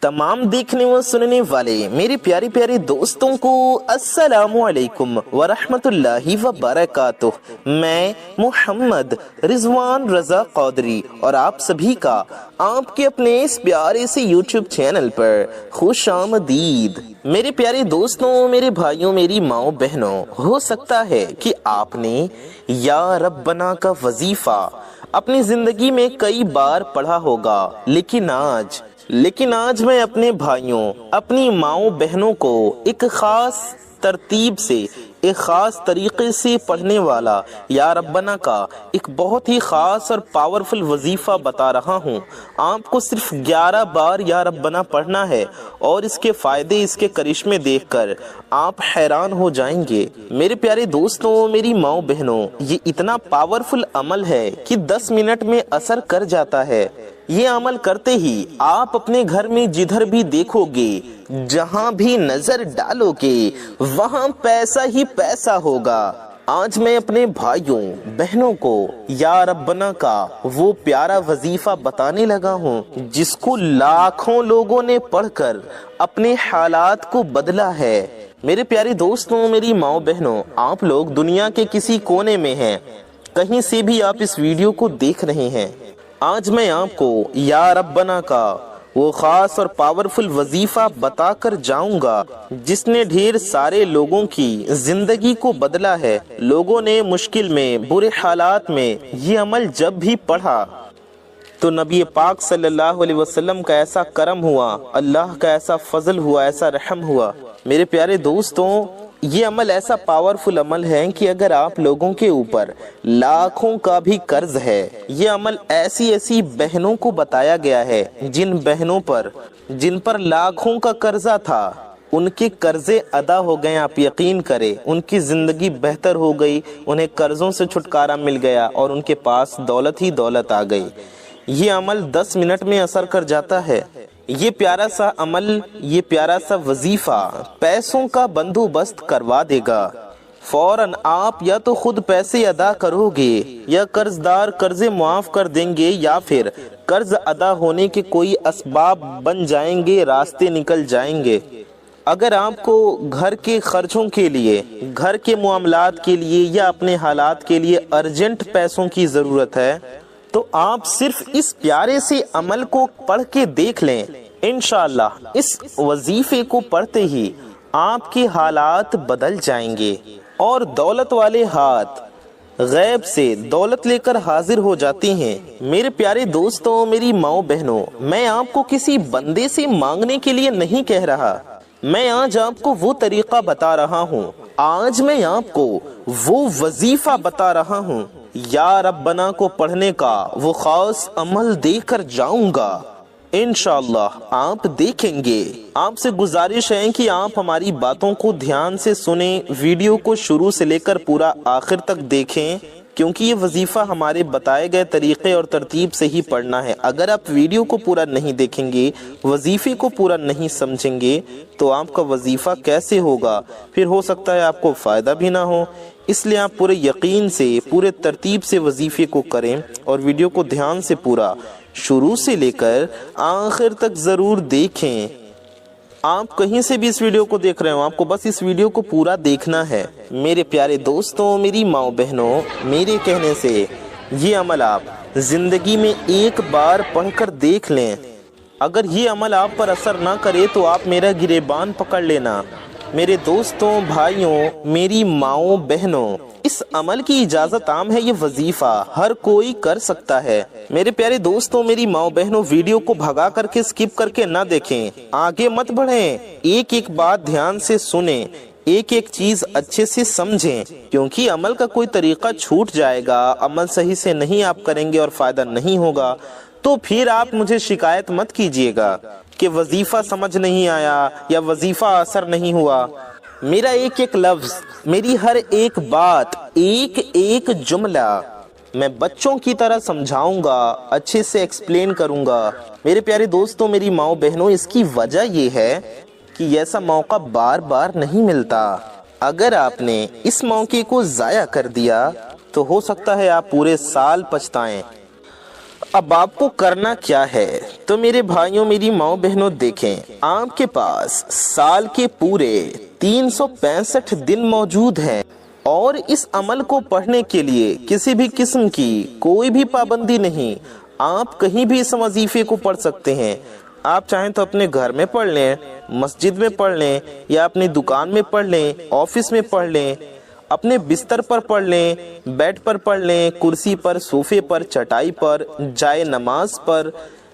तमाम देखने व सुनने वाले मेरे प्यारे प्यारे दोस्तों को अस्सलामु अलैकुम व रहमतुल्लाहि व बरकातुह। मैं मोहम्मद रिजवान रजा कौदरी और आप सभी का आपके अपने इस प्यारे से YouTube चैनल पर खुश आमदीद। मेरे प्यारे दोस्तों, मेरे भाइयों, मेरी माओ बहनों, हो सकता है कि आपने या रब्बना का वजीफा अपनी जिंदगी में कई बार पढ़ा होगा, लेकिन आज मैं अपने भाइयों, अपनी माओ बहनों को एक खास तरतीब से, एक खास तरीके से पढ़ने वाला या रब्बना का एक बहुत ही खास और पावरफुल वजीफा बता रहा हूँ। आपको सिर्फ 11 बार या रब्बना पढ़ना है और इसके फायदे, इसके करिश्मे देखकर आप हैरान हो जाएंगे। मेरे प्यारे दोस्तों, मेरी माओ बहनों, ये इतना पावरफुल अमल है कि 10 मिनट में असर कर जाता है। ये अमल करते ही आप अपने घर में जिधर भी देखोगे, जहां भी नजर डालोगे, वहां पैसा ही पैसा होगा। आज मैं अपने भाइयों बहनों को या रब्बना का वो प्यारा वजीफा बताने लगा हूँ जिसको लाखों लोगों ने पढ़कर अपने हालात को बदला है। मेरे प्यारे दोस्तों, मेरी माओ बहनों, आप लोग दुनिया के किसी कोने में हैं, कहीं से भी आप इस वीडियो को देख रहे हैं, आज मैं आपको या रब्बना का वो खास और पावरफुल वजीफा बताकर जाऊंगा जिसने ढेर सारे लोगों की जिंदगी को बदला है। लोगों ने मुश्किल में, बुरे हालात में ये अमल जब भी पढ़ा तो नबी पाक सल्लल्लाहु अलैहि वसल्लम का ऐसा करम हुआ, अल्लाह का ऐसा फजल हुआ, ऐसा रहम हुआ। मेरे प्यारे दोस्तों, ये अमल ऐसा पावरफुल अमल है कि अगर आप लोगों के ऊपर लाखों का भी कर्ज है, ये अमल ऐसी ऐसी बहनों को बताया गया है जिन पर लाखों का कर्जा था, उनके कर्जे अदा हो गए। आप यकीन करें, उनकी जिंदगी बेहतर हो गई, उन्हें कर्जों से छुटकारा मिल गया और उनके पास दौलत ही दौलत आ गई। ये अमल 10 मिनट में असर कर जाता है। ये प्यारा सा अमल, ये प्यारा सा वजीफा पैसों का बंदोबस्त करवा देगा। फौरन आप या तो खुद पैसे अदा करोगे या कर्जदार कर्जे माफ कर देंगे या फिर कर्ज अदा होने के कोई असबाब बन जाएंगे, रास्ते निकल जाएंगे। अगर आपको घर के खर्चों के लिए, घर के मामलात के लिए या अपने हालात के लिए अर्जेंट पैसों की जरूरत है तो आप सिर्फ इस प्यारे से अमल को पढ़ के देख लें। इंशाअल्लाह इस वजीफे को पढ़ते ही आपके हालात बदल जाएंगे और दौलत वाले हाथ गैब से दौलत लेकर हाजिर हो जाती हैं। मेरे प्यारे दोस्तों, मेरी माओ बहनों, मैं आपको किसी बंदे से मांगने के लिए नहीं कह रहा। मैं आज आपको वो तरीका बता रहा हूँ, आज मैं आपको वो वजीफा बता रहा हूँ, या रब्बना को पढ़ने का वो खास अमल देकर जाऊंगा। इंशाअल्लाह आप देखेंगे। आपसे गुजारिश है कि आप हमारी बातों को ध्यान से सुने, वीडियो को शुरू से लेकर पूरा आखिर तक देखें, क्योंकि ये वजीफा हमारे बताए गए तरीके और तरतीब से ही पढ़ना है। अगर आप वीडियो को पूरा नहीं देखेंगे, वजीफे को पूरा नहीं समझेंगे तो आपका वजीफा कैसे होगा, फिर हो सकता है आपको फ़ायदा भी ना हो। इसलिए आप पूरे यकीन से, पूरे तरतीब से वजीफे को करें और वीडियो को ध्यान से पूरा शुरू से लेकर आखिर तक ज़रूर देखें। आप कहीं से भी इस वीडियो को देख रहे हो, आपको बस इस वीडियो को पूरा देखना है। मेरे प्यारे दोस्तों, मेरी माओ बहनों, मेरे कहने से ये अमल आप जिंदगी में एक बार पढ़कर देख लें। अगर ये अमल आप पर असर ना करे तो आप मेरा गिरेबान पकड़ लेना। मेरे दोस्तों, भाइयों, मेरी माओ बहनों, इस अमल की इजाजत आम है। ये वजीफा हर कोई कर सकता है। मेरे प्यारे दोस्तों, मेरी माओ बहनों, वीडियो को भगा करके, स्किप करके ना देखें, आगे मत बढ़ें, एक एक बात ध्यान से सुने, एक एक चीज अच्छे से समझें, क्योंकि अमल का कोई तरीका छूट जाएगा, अमल सही से नहीं आप करेंगे और फायदा नहीं होगा तो फिर आप मुझे शिकायत मत कीजिएगा कि वजीफा समझ नहीं आया या वजीफा असर नहीं हुआ। मेरा एक एक लफ्ज, मेरी हर एक बात, एक एक जुमला मैं बच्चों की तरह समझाऊंगा, अच्छे से एक्सप्लेन करूंगा। मेरे प्यारे दोस्तों, मेरी माओ बहनों, इसकी वजह यह है कि ऐसा मौका बार बार नहीं मिलता। अगर आपने इस मौके को जाया कर दिया तो हो सकता है आप पूरे साल पछताएं। अब आपको करना क्या है? तो मेरे भाइयों मेरी माओ बहनों देखें, आपके पास साल के पूरे 365 दिन मौजूद हैं और इस अमल को पढ़ने के लिए किसी भी किस्म की कोई भी पाबंदी नहीं। आप कहीं भी इस वजीफे को पढ़ सकते हैं। आप चाहें तो अपने घर में पढ़ लें, मस्जिद में पढ़ लें, या अपनी दुकान में पढ़ लें, ऑफिस में पढ़ लें, अपने बिस्तर पर पढ़ लें, बेड पर पढ़ लें, कुर्सी पर, सोफे पर, चटाई पर, जाए नमाज पर,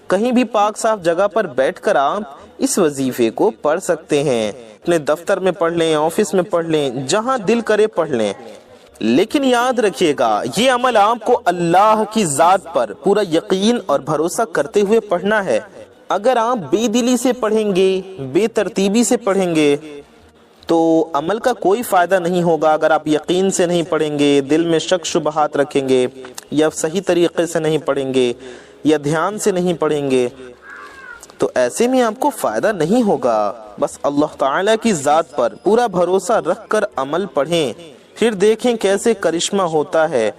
कहीं भी पाक साफ जगह पर बैठकर आप इस वजीफे को पढ़ सकते हैं। अपने दफ्तर में पढ़ लें, ऑफिस में पढ़ लें, जहां दिल करे पढ़ लें। लेकिन याद रखिएगा, ये अमल आपको अल्लाह की जात पर पूरा यकीन और भरोसा करते हुए पढ़ना है। अगर आप बेदिली से पढ़ेंगे, बेतरतीबी से पढ़ेंगे, तो अमल का कोई फायदा नहीं होगा। अगर आप यकीन से नहीं पढ़ेंगे, दिल में शक शुबहात रखेंगे, या सही तरीके से नहीं पढ़ेंगे, या ध्यान से नहीं पढ़ेंगे, तो ऐसे में आपको फायदा नहीं होगा। बस अल्लाह ताला की जात पर पूरा भरोसा रखकर अमल पढ़ें, फिर देखें कैसे करिश्मा होता है,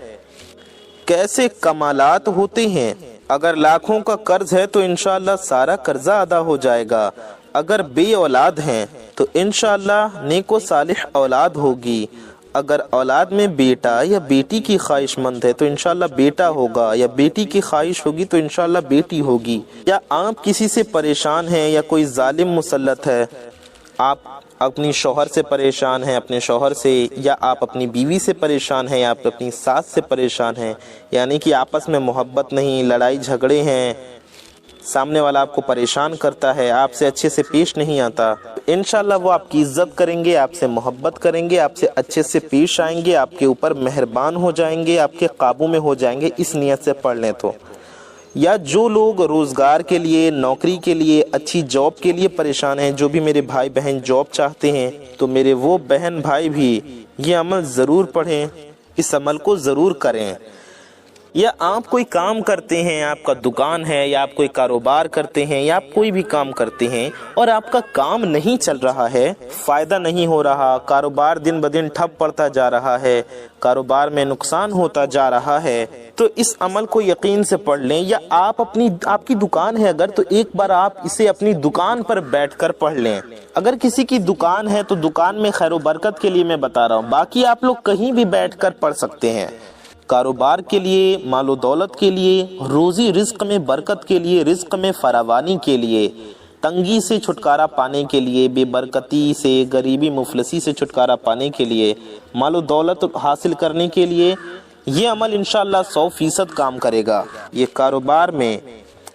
कैसे कमालात होते हैं। अगर लाखों का कर्ज है तो इंशाअल्लाह सारा कर्जा अदा हो जाएगा। अगर बे औलाद हैं तो इंशाअल्लाह नेको सालिह औलाद होगी। अगर औलाद में बेटा या बेटी की ख्वाहिशमंद है तो इंशाअल्लाह बेटा होगा, या बेटी की ख्वाहिश होगी तो इंशाअल्लाह बेटी होगी। या आप किसी से परेशान हैं या कोई जालिम मुसल्लत है, आप अपनी शौहर से परेशान हैं, अपने शौहर से, या आप अपनी बीवी से परेशान हैं, या आप अपनी सास से परेशान हैं, यानी कि आपस में मोहब्बत नहीं, लड़ाई झगड़े हैं, सामने वाला आपको परेशान करता है, आपसे अच्छे से पेश नहीं आता, इंशाअल्लाह वो आपकी इज्जत करेंगे, आपसे मोहब्बत करेंगे, आपसे अच्छे से पेश आएंगे, आपके ऊपर मेहरबान हो जाएंगे, आपके काबू में हो जाएंगे, इस नियत से पढ़ लें तो। या जो लोग रोज़गार के लिए, नौकरी के लिए, अच्छी जॉब के लिए परेशान हैं, जो भी मेरे भाई बहन जॉब चाहते हैं, तो मेरे वो बहन भाई भी ये अमल ज़रूर पढ़ें, इस अमल को ज़रूर करें। या आप कोई काम करते हैं, आपका दुकान है, या आप कोई कारोबार करते हैं, या आप कोई भी काम करते हैं और आपका काम नहीं चल रहा है, फ़ायदा नहीं हो रहा, कारोबार दिन ब दिन ठप पड़ता जा रहा है, कारोबार में नुकसान होता जा रहा है, तो इस अमल को यकीन से पढ़ लें। या आपकी दुकान है अगर, तो एक बार आप इसे अपनी दुकान पर बैठकर पढ़ लें। अगर किसी की दुकान है तो दुकान में खैर बरकत के लिए मैं बता रहा हूँ, बाकी आप लोग कहीं भी बैठकर पढ़ सकते हैं। कारोबार के लिए, मालो दौलत के लिए, रोजी रिज्क में बरकत के लिए, रिज्क में फरावानी के लिए, तंगी से छुटकारा पाने के लिए, बेबरकती से, गरीबी मुफलसी से छुटकारा पाने के लिए, मालो दौलत हासिल करने के लिए, ये अमल इंशाअल्लाह 100% काम करेगा। ये कारोबार में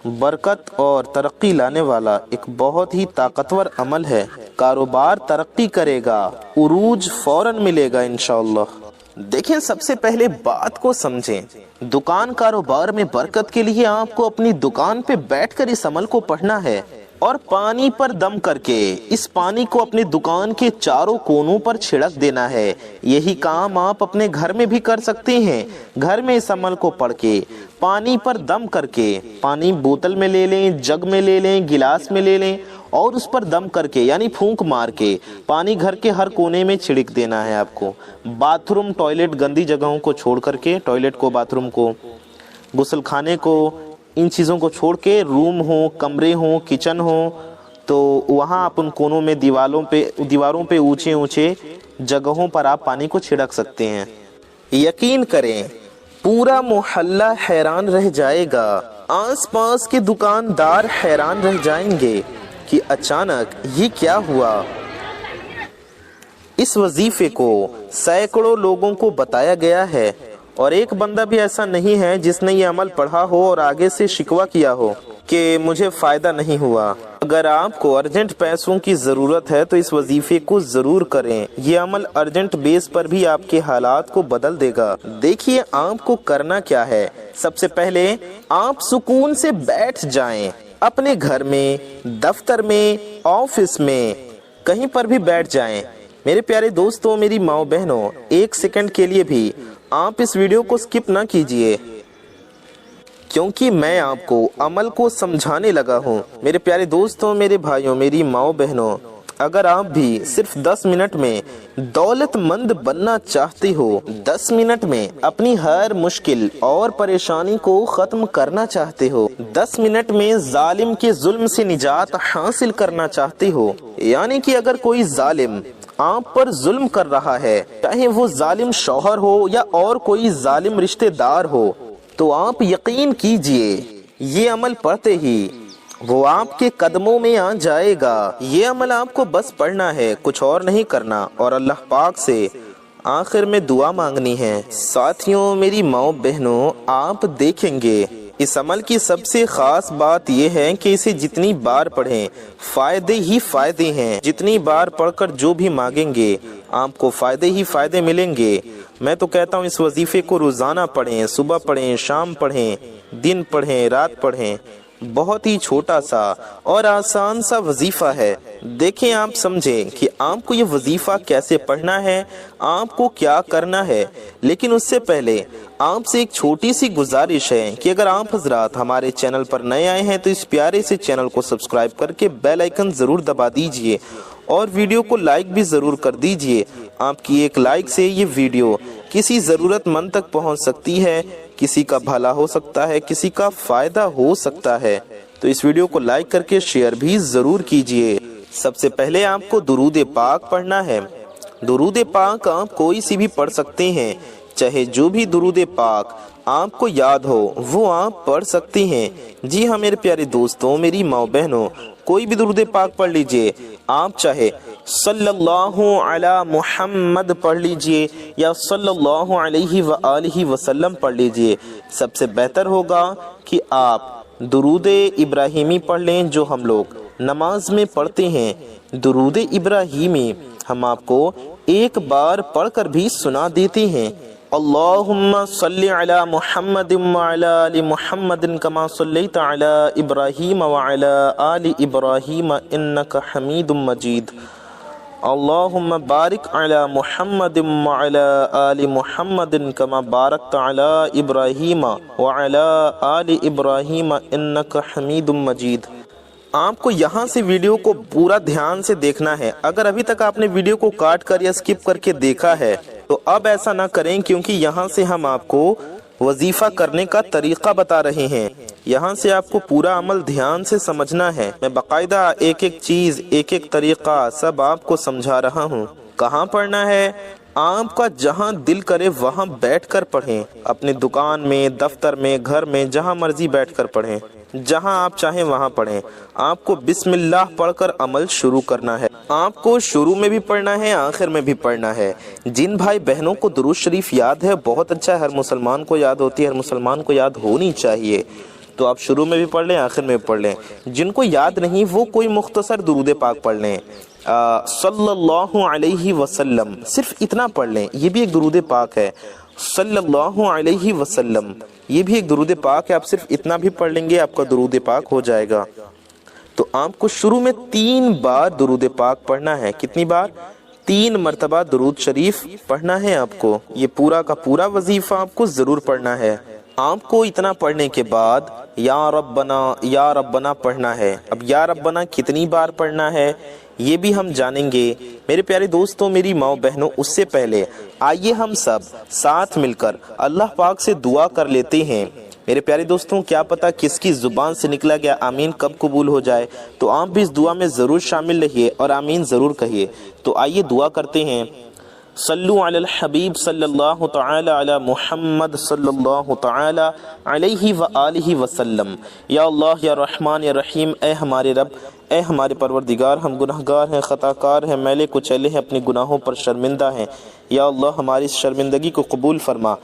बरकत और तरक्की लाने वाला एक बहुत ही ताकतवर अमल है। कारोबार तरक्की करेगा, उरूज फौरन मिलेगा इंशाअल्लाह। देखें, सबसे पहले बात को समझें। दुकान कारोबार में बरकत के लिए आपको अपनी दुकान पे बैठकर इस अमल को पढ़ना है और पानी पर दम करके इस पानी को अपनी दुकान के चारों कोनों पर छिड़क देना है। यही काम आप अपने घर में भी कर सकते हैं। घर में इस अमल को पढ़ के पानी पर दम करके, पानी बोतल में ले लें, जग में ले लें, गिलास में ले लें, और उस पर दम करके यानी फूंक मार के पानी घर के हर कोने में छिड़क देना है आपको। बाथरूम, टॉयलेट, गंदी जगहों को छोड़ करके, टॉयलेट को, बाथरूम को, गुस्लखाने को, इन चीज़ों को छोड़ के रूम हो, कमरे हो, किचन हो, तो वहाँ आप उन कोनों में दीवारों पे ऊंचे ऊंचे जगहों पर आप पानी को छिड़क सकते हैं। यकीन करें, पूरा मोहल्ला हैरान रह जाएगा, आसपास के दुकानदार हैरान रह जाएंगे कि अचानक ये क्या हुआ। इस वजीफे को सैकड़ों लोगों को बताया गया है और एक बंदा भी ऐसा नहीं है जिसने ये अमल पढ़ा हो और आगे से शिकवा किया हो कि मुझे फायदा नहीं हुआ। अगर आपको अर्जेंट पैसों की जरूरत है तो इस वजीफे को जरूर करें। ये अमल अर्जेंट बेस पर भी आपके हालात को बदल देगा। देखिए आपको करना क्या है। सबसे पहले आप सुकून से बैठ जाएं, अपने घर में, दफ्तर में, ऑफिस में, कहीं पर भी बैठ जाएं। मेरे प्यारे दोस्तों, मेरी माओ बहनों, एक सेकंड के लिए भी आप इस वीडियो को स्किप ना कीजिए, क्योंकि मैं आपको अमल को समझाने लगा हूँ। मेरे प्यारे दोस्तों, मेरे भाइयों, मेरी माओ बहनों, اگر آپ بھی صرف 10 منٹ میں دولت مند بننا چاہتے ہو، 10 منٹ میں اپنی ہر مشکل اور پریشانی کو ختم کرنا چاہتے ہو، 10 منٹ میں ظالم کے ظلم سے نجات حاصل کرنا چاہتے ہو، یعنی کہ اگر کوئی ظالم آپ پر ظلم کر رہا ہے، چاہے وہ ظالم شوہر ہو یا اور کوئی ظالم رشتہ دار ہو، تو آپ یقین کیجئے یہ عمل پڑھتے ہی وہ آپ کے قدموں میں آ جائے گا۔ یہ عمل آپ کو بس پڑھنا ہے، کچھ اور نہیں کرنا، اور اللہ پاک سے آخر میں دعا مانگنی ہے۔ ساتھیوں، میری ماؤں بہنوں، آپ دیکھیں گے اس عمل کی سب سے خاص بات یہ ہے کہ اسے جتنی بار پڑھیں فائدے ہی فائدے ہیں۔ جتنی بار پڑھ کر جو بھی مانگیں گے آپ کو فائدے ہی فائدے ملیں گے۔ میں تو کہتا ہوں اس وظیفے کو روزانہ پڑھیں، صبح پڑھیں، شام پڑھیں، دن پڑھیں، رات پڑھیں۔ بہت ہی چھوٹا سا اور آسان سا وظیفہ ہے۔ دیکھیں، آپ سمجھیں کہ آپ کو یہ وظیفہ کیسے پڑھنا ہے، آپ کو کیا کرنا ہے، لیکن اس سے پہلے آپ سے ایک چھوٹی سی گزارش ہے کہ اگر آپ حضرات ہمارے چینل پر نئے آئے ہیں تو اس پیارے سے چینل کو سبسکرائب کر کے بیل آئیکن ضرور دبا دیجئے اور ویڈیو کو لائک بھی ضرور کر دیجئے۔ آپ کی ایک لائک سے یہ ویڈیو کسی ضرورت مند تک پہنچ سکتی ہے، کسی کا بھلا ہو سکتا ہے، کسی کا فائدہ ہو سکتا ہے، تو اس ویڈیو کو لائک کر کے شیئر بھی ضرور کیجئے۔ سب سے پہلے آپ کو درود پاک پڑھنا ہے۔ درود پاک آپ کوئی سی بھی پڑھ سکتے ہیں، چاہے جو بھی درود پاک آپ کو یاد ہو وہ آپ پڑھ سکتے ہیں۔ جی ہاں میرے پیارے دوستوں، میری ماں بہنوں، کوئی بھی درود پاک پڑھ لیجئے۔ آپ چاہے صلی اللہ علی محمد پڑھ لیجئے یا صلی اللہ علیہ وآلہ وسلم پڑھ لیجئے۔ سب سے بہتر ہوگا کہ آپ درود ابراہیمی پڑھ لیں جو ہم لوگ نماز میں پڑھتے ہیں۔ درود ابراہیمی ہم آپ کو ایک بار پڑھ کر بھی سنا دیتے ہیں۔ اللہم صلی علی محمد وعلی آل محمد کما صلیت علی ابراہیم وعلی آل ابراہیم انک حمید مجید۔ اللہم بارک علی محمد وعلی آل محمد کما بارکت علی ابراہیم وعلی آل ابراہیم انک حمید مجید۔ آپ کو یہاں سے ویڈیو کو پورا دھیان سے دیکھنا ہے۔ اگر ابھی تک آپ نے ویڈیو کو کاٹ کر یا سکپ کر کے دیکھا ہے تو اب ایسا نہ کریں، کیونکہ یہاں سے ہم آپ کو وظیفہ کرنے کا طریقہ بتا رہے ہیں۔ یہاں سے آپ کو پورا عمل دھیان سے سمجھنا ہے۔ میں باقاعدہ ایک ایک چیز، ایک ایک طریقہ سب آپ کو سمجھا رہا ہوں۔ کہاں پڑھنا ہے؟ آپ کا جہاں دل کرے وہاں بیٹھ کر پڑھیں، اپنے دکان میں، دفتر میں، گھر میں، جہاں مرضی بیٹھ کر پڑھیں، جہاں آپ چاہیں وہاں پڑھیں۔ آپ کو بسم اللہ پڑھ کر عمل شروع کرنا ہے۔ آپ کو شروع میں بھی پڑھنا ہے، آخر میں بھی پڑھنا ہے۔ جن بھائی بہنوں کو درود شریف یاد ہے بہت اچھا ہے، ہر مسلمان کو یاد ہوتی ہے، ہر مسلمان کو یاد ہونی چاہیے، تو آپ شروع میں بھی پڑھ لیں، آخر میں بھی پڑھ لیں۔ جن کو یاد نہیں وہ کوئی مختصر درود پاک پڑھ لیں، صلی اللہ علیہ وسلم، صرف اتنا پڑھ لیں، یہ بھی ایک درود پاک ہے۔ صلی اللہ علیہ وسلم یہ بھی ایک درود پاک ہے، آپ صرف اتنا بھی پڑھ لیں گے آپ کا درود پاک ہو جائے گا۔ تو آپ کو شروع میں 3 بار درود پاک پڑھنا ہے۔ کتنی بار؟ 3 مرتبہ درود شریف پڑھنا ہے آپ کو۔ یہ پورا کا پورا وظیفہ آپ کو ضرور پڑھنا ہے۔ آپ کو اتنا پڑھنے کے بعد یا ربنا پڑھنا ہے۔ اب یا ربنا کتنی بار پڑھنا ہے یہ بھی ہم جانیں گے میرے پیارے دوستوں، میری ماں بہنوں۔ اس سے پہلے آئیے ہم سب ساتھ مل کر اللہ پاک سے دعا کر لیتے ہیں۔ میرے پیارے دوستوں، کیا پتا کس کی زبان سے نکلا گیا آمین کب قبول ہو جائے، تو آپ بھی اس دعا میں ضرور شامل رہیے اور آمین ضرور کہیے۔ تو آئیے دعا کرتے ہیں۔ صلو علی الحبیب صلی اللہ تعالی علی محمد صلی اللہ تعالی علیہ وآلہ وسلم۔ یا اللہ یا رحمان یا رحیم، اے ہمارے رب، اے ہمارے پروردگار، ہم گناہگار ہیں، خطا کار ہیں، میلے کچیلے ہیں، اپنے گناہوں پر شرمندہ ہیں۔ یا اللہ ہماری اس شرمندگی کو قبول فرما،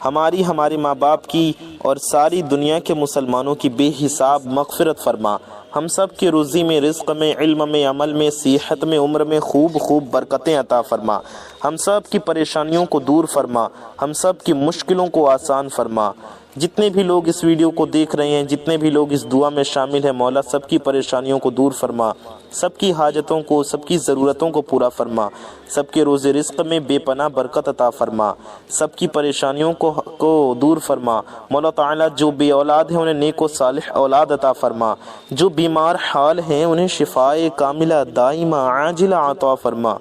ہماری، ہمارے ماں باپ کی اور ساری دنیا کے مسلمانوں کی بے حساب مغفرت فرما۔ ہم سب کی روزی میں، رزق میں، علم میں، عمل میں، صحت میں، عمر میں خوب خوب برکتیں عطا فرما۔ ہم سب کی پریشانیوں کو دور فرما، ہم سب کی مشکلوں کو آسان فرما۔ जितने भी लोग इस वीडियो को देख रहे हैं, जितने भी लोग इस दुआ में शामिल हैं, मौला सबकी परेशानियों को दूर फरमा, सबकी हाजतों को, सबकी ज़रूरतों को पूरा फरमा, सबके रोज़े रिज़्क़ में बेपनाह बरकत अता फरमा, सबकी परेशानियों को दूर फरमा। मौला ताला जो बे औलाद हैं उन्हें नेक व सालिह औलाद अता फरमा, जो बीमार हाल हैं उन्हें शिफाए कामिला दाइमा आजिला अता फरमा,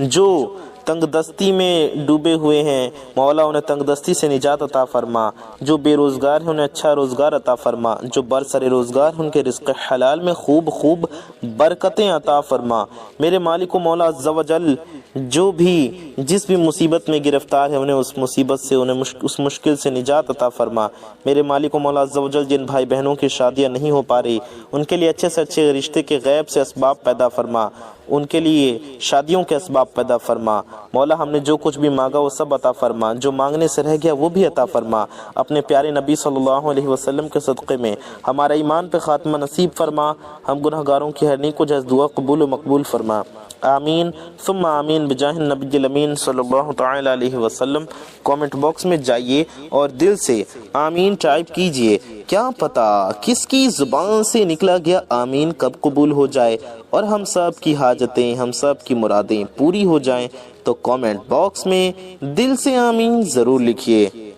जो तंगदस्ती में डूबे हुए हैं मौला उन्हें तंगदस्ती से निजात अता फरमा, जो बेरोज़गार हैं उन्हें अच्छा रोज़गार अता फरमा, जो बरसरे रोज़गार हैं उनके रिज़्क़ हलाल में खूब खूब बरकतें अता फरमा। मेरे मालिक मौला अज़्ज़ा वजल जो भी जिस भी मुसीबत में गिरफ़्तार है उन्हें उस मुसीबत से, उन्हें उस मुश्किल से निजात अता फरमा। मेरे मालिक मौला अज़्ज़ा वजल जिन भाई बहनों की शादियाँ नहीं हो पा रही उनके लिए अच्छे से अच्छे रिश्ते के गैब से असबाब पैदा फरमा, उनके लिए शादियों के असबाब पैदा फरमा। मौला हमने जो कुछ भी मांगा वो सब अता फरमा, जो मांगने से रह गया वो भी अता फरमा। अपने प्यारे नबी सल्लल्लाहु अलैहि वसल्लम के सदक़े में हमारा ईमान पे ख़ात्मा नसीब फरमा, हम गुनहगारों की हर नेक व जज़ दुआ कबूल व मकबूल फरमा। आमीन सुम्मा आमीन बिजाह नबील अमीन सल्लल्लाहु तआला अलैहि वसल्लम। कमेंट बॉक्स में जाइए और दिल से आमीन टाइप कीजिए। क्या पता किसकी ज़ुबान से निकला गया आमीन कब कबूल हो जाए और हम सब की हाजतें, हम सब की मुरादें पूरी हो जाएं। तो कमेंट बॉक्स में दिल से आमीन ज़रूर लिखिए।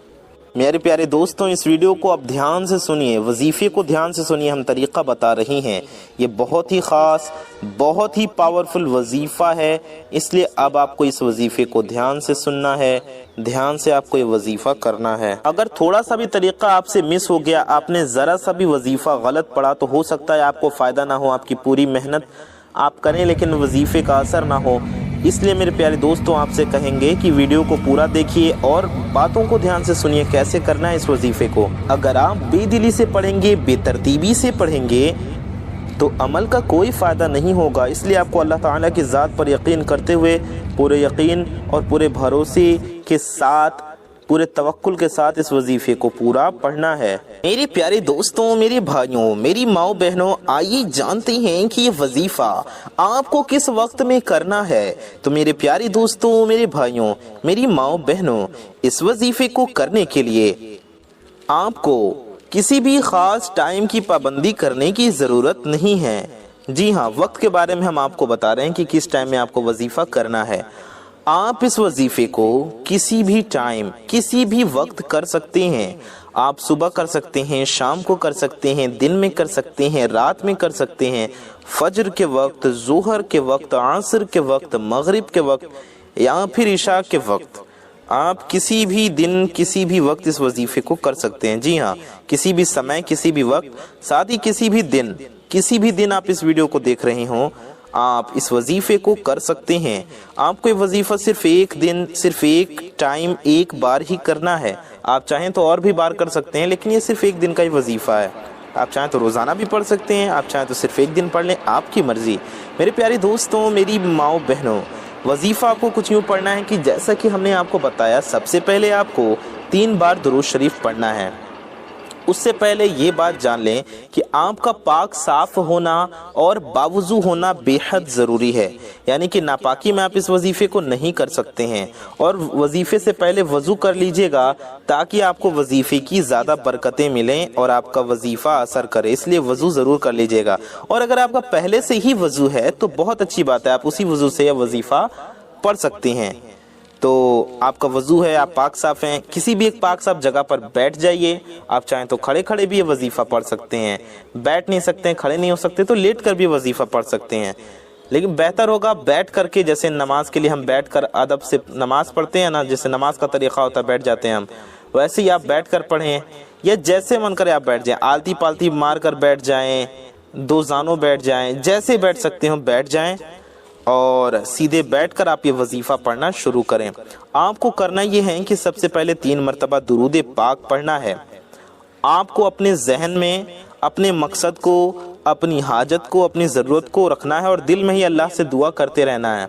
मेरे प्यारे दोस्तों, इस वीडियो को आप ध्यान से सुनिए, वजीफ़े को ध्यान से सुनिए। हम तरीक़ा बता रहे हैं, ये बहुत ही ख़ास, बहुत ही पावरफुल वजीफ़ा है, इसलिए अब आपको इस वजीफ़े को ध्यान से सुनना है, ध्यान से आपको ये वजीफ़ा करना है। अगर थोड़ा सा भी तरीक़ा आपसे मिस हो गया, आपने ज़रा सा भी वजीफ़ा गलत पढ़ा, तो हो सकता है आपको फ़ायदा ना हो, आपकी पूरी मेहनत आप करें लेकिन वजीफ़े का असर ना हो। इसलिए मेरे प्यारे दोस्तों आपसे कहेंगे कि वीडियो को पूरा देखिए और बातों को ध्यान से सुनिए कैसे करना है इस वजीफ़े को। अगर आप बेदिली से पढ़ेंगे, बेतरतीबी से पढ़ेंगे तो अमल का कोई फ़ायदा नहीं होगा। इसलिए आपको अल्लाह ताला की ज़ात पर यकीन करते हुए पूरे यकीन और पूरे भरोसे के साथ, पूरे तवक्कुल के साथ इस वजीफ़े को पूरा पढ़ना है। मेरे प्यारे दोस्तों, मेरे भाइयों, मेरी माओ बहनों, आइए जानते हैं कि ये वजीफ़ा आपको किस वक्त में करना है। तो मेरे प्यारे दोस्तों, मेरे भाइयों, मेरी माओ बहनों, इस वजीफ़े को करने के लिए आपको किसी भी ख़ास टाइम की पाबंदी करने की ज़रूरत नहीं है। जी हाँ, वक्त के बारे में हम आपको बता रहे हैं कि किस टाइम में आपको वजीफ़ा करना है। आप इस वजीफ़े को किसी भी टाइम, किसी भी वक्त कर सकते हैं। आप सुबह कर सकते हैं, शाम को कर सकते हैं, दिन में कर सकते हैं, रात में कर सकते हैं, फजर के वक्त, ज़ोहर के वक्त, आसर के वक्त, मगरिब के वक्त या फिर इशा के वक्त। आप किसी भी दिन, किसी भी वक्त इस वजीफ़े को कर सकते हैं। जी हाँ, किसी भी समय, किसी भी वक्त, साथ ही किसी भी दिन आप इस वीडियो को देख रहे हों, आप इस वजीफ़े को कर सकते हैं। आपको ये वजीफ़ा सिर्फ एक दिन, सिर्फ एक टाइम, एक बार ही करना है। आप चाहें तो और भी बार कर सकते हैं, लेकिन ये सिर्फ एक दिन का ही वजीफ़ा है। आप चाहें तो रोज़ाना भी पढ़ सकते हैं, आप चाहें तो सिर्फ एक दिन पढ़ लें, आपकी मर्ज़ी। मेरे प्यारे दोस्तों, मेरी माओ बहनों, वजीफ़ा आपको कुछ यूँ पढ़ना है कि जैसा कि हमने आपको बताया, सबसे पहले आपको 3 बार दुरूद शरीफ पढ़ना है। उससे पहले ये बात जान लें कि आपका पाक साफ होना और बावुज़ू होना बेहद ज़रूरी है। यानी कि नापाकी में आप इस वजीफ़े को नहीं कर सकते हैं। और वजीफ़े से पहले वज़ू कर लीजिएगा ताकि आपको वजीफ़े की ज़्यादा बरकतें मिलें और आपका वजीफ़ा असर करे, इसलिए वज़ू ज़रूर कर लीजिएगा। और अगर आपका पहले से ही वज़ू है तो बहुत अच्छी बात है, आप उसी वज़ू से यह वजीफ़ा पढ़ सकते हैं। तो आपका वज़ू है, आप पाक साफ़ हैं, किसी भी एक पाक साफ़ जगह पर बैठ जाइए। आप चाहें तो खड़े खड़े भी ये वजीफ़ा पढ़ सकते हैं, बैठ नहीं सकते हैं, खड़े नहीं हो सकते तो लेट कर भी वजीफ़ा पढ़ सकते हैं। लेकिन बेहतर होगा बैठ करके, जैसे नमाज के लिए हम बैठ कर अदब से नमाज पढ़ते हैं ना, जैसे नमाज का तरीक़ा होता है बैठ जाते हैं हम, वैसे ही आप बैठ कर पढ़ें या जैसे मन करे आप बैठ जाएँ, आलती पालती मार कर बैठ जाएँ, 2 जानों बैठ जाएँ, जैसे बैठ सकते हो बैठ जाएँ और सीधे बैठकर आप ये वजीफ़ा पढ़ना शुरू करें। आपको करना ये है कि सबसे पहले 3 मरतबा दुरूद पाक पढ़ना है। आपको अपने जहन में अपने मकसद को, अपनी हाजत को, अपनी ज़रूरत को रखना है और दिल में ही अल्लाह से दुआ करते रहना है।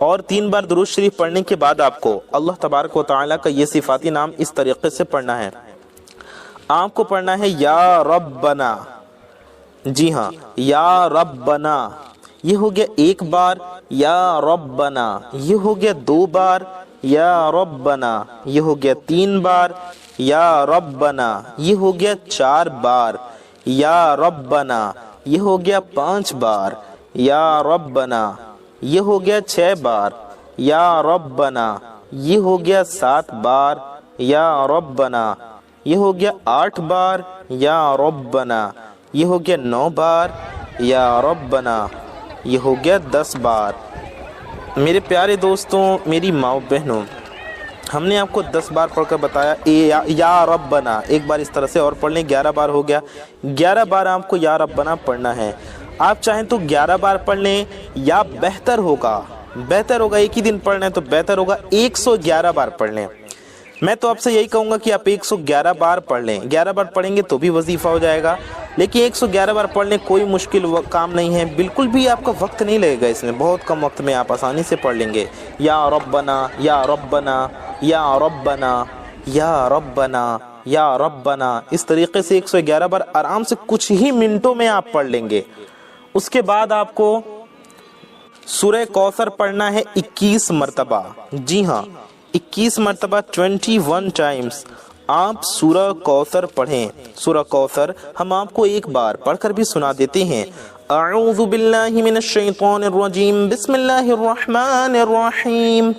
और 3 बार दुरूद शरीफ पढ़ने के बाद आपको अल्लाह तबारक व तआला का ये सिफाती नाम इस तरीक़े से पढ़ना है। आपको पढ़ना है या रब्बना। जी हाँ, या रब्बना, ये हो गया 1 बार, या रब्बना, ये हो गया 2 बार, या रब्बना, ये हो गया 3 बार, یا ربنا یہ ہو گیا 4 بار، یا ربنا یہ ہو گیا 5 بار، یا ربنا یہ ہو گیا 6 بار، یا ربنا یہ ہو گیا 7 بار، یا ربنا یہ ہو گیا 8 بار، یا ربنا یہ ہو گیا 9 بار، یا ربنا یہ ہو گیا 10 بار۔ میرے پیارے دوستوں، میری ماؤں بہنوں، ہم نے آپ کو 10 بار پڑھ کر بتایا یا ربنا، ایک بار اس طرح سے اور پڑھ لیں، 11 بار ہو گیا۔ 11 بار آپ کو یا ربنا پڑھنا ہے۔ آپ چاہیں تو 11 بار پڑھ لیں، یا بہتر ہوگا ایک ہی دن پڑھنا ہے تو بہتر ہوگا 111 بار پڑھ لیں۔ میں تو آپ سے یہی کہوں گا کہ آپ 111 بار پڑھ لیں، 11 بار پڑھیں گے تو بھی وظیفہ ہو جائے گا، لیکن 111 بار پڑھ لیں، کوئی مشکل کام نہیں ہے، بالکل بھی آپ کا وقت نہیں لگے گا، اس میں بہت کم وقت میں آپ آسانی سے پڑھ لیں گے۔ یا ربنا یا ربنا یا ربنا یا ربنا یا ربنا، اس طریقے سے 111 بار آرام سے کچھ ہی منٹوں میں آپ پڑھ لیں گے۔ اس کے بعد آپ کو سورہ کوثر پڑھنا ہے 21 مرتبہ، جی ہاں 21 مرتبہ 21 ٹائمز آپ سورہ کوثر پڑھیں۔ سورہ کوثر ہم آپ کو ایک بار پڑھ کر بھی سنا دیتے ہیں۔ اعوذ باللہ من الشیطان الرجیم، بسم اللہ الرحمن الرحیم،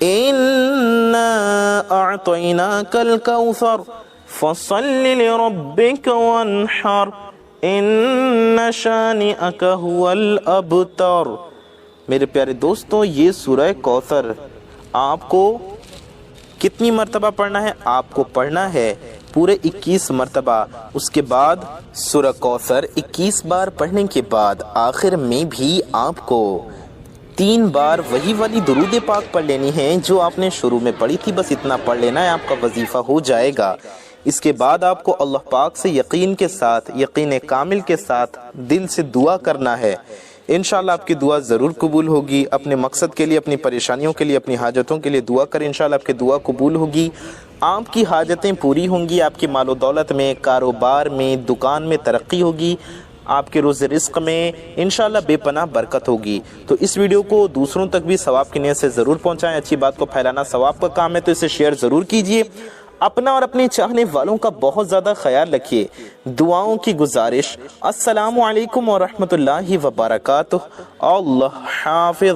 اِنَّا أَعْطَيْنَاكَ الْكَوْثَرَ فَصَلِّ لِرَبِّكَ وَانْحَرْ إِنَّ شَانِئَكَ هُوَ الْأَبْتَرُ۔ میرے پیارے دوستوں، یہ سورہ کوثر آپ کو کتنی مرتبہ پڑھنا ہے؟ آپ کو پڑھنا ہے پورے 21 مرتبہ۔ اس کے بعد سورہ کوثر 21 بار پڑھنے کے بعد آخر میں بھی آپ کو 3 بار وہی والی درود پاک پڑھ لینی ہے جو آپ نے شروع میں پڑھی تھی، بس اتنا پڑھ لینا ہے، آپ کا وظیفہ ہو جائے گا۔ اس کے بعد آپ کو اللہ پاک سے یقین کے ساتھ، یقین کامل کے ساتھ دل سے دعا کرنا ہے۔ انشاءاللہ آپ کی دعا ضرور قبول ہوگی۔ اپنے مقصد کے لیے، اپنی پریشانیوں کے لیے، اپنی حاجتوں کے لیے دعا کریں، انشاءاللہ آپ کی دعا قبول ہوگی، آپ کی حاجتیں پوری ہوں گی، آپ کی مال و دولت میں، کاروبار میں، دکان میں ترقی ہوگی، آپ کے روز رزق میں انشاءاللہ بے پناہ برکت ہوگی۔ تو اس ویڈیو کو دوسروں تک بھی ثواب کی نیت سے ضرور پہنچائیں، اچھی بات کو پھیلانا ثواب کا کام ہے، تو اسے شیئر ضرور کیجیے۔ اپنا اور اپنے چاہنے والوں کا بہت زیادہ خیال رکھیے۔ دعاؤں کی گزارش۔ السلام علیکم ورحمۃ اللہ وبرکاتہ۔ اللہ حافظ۔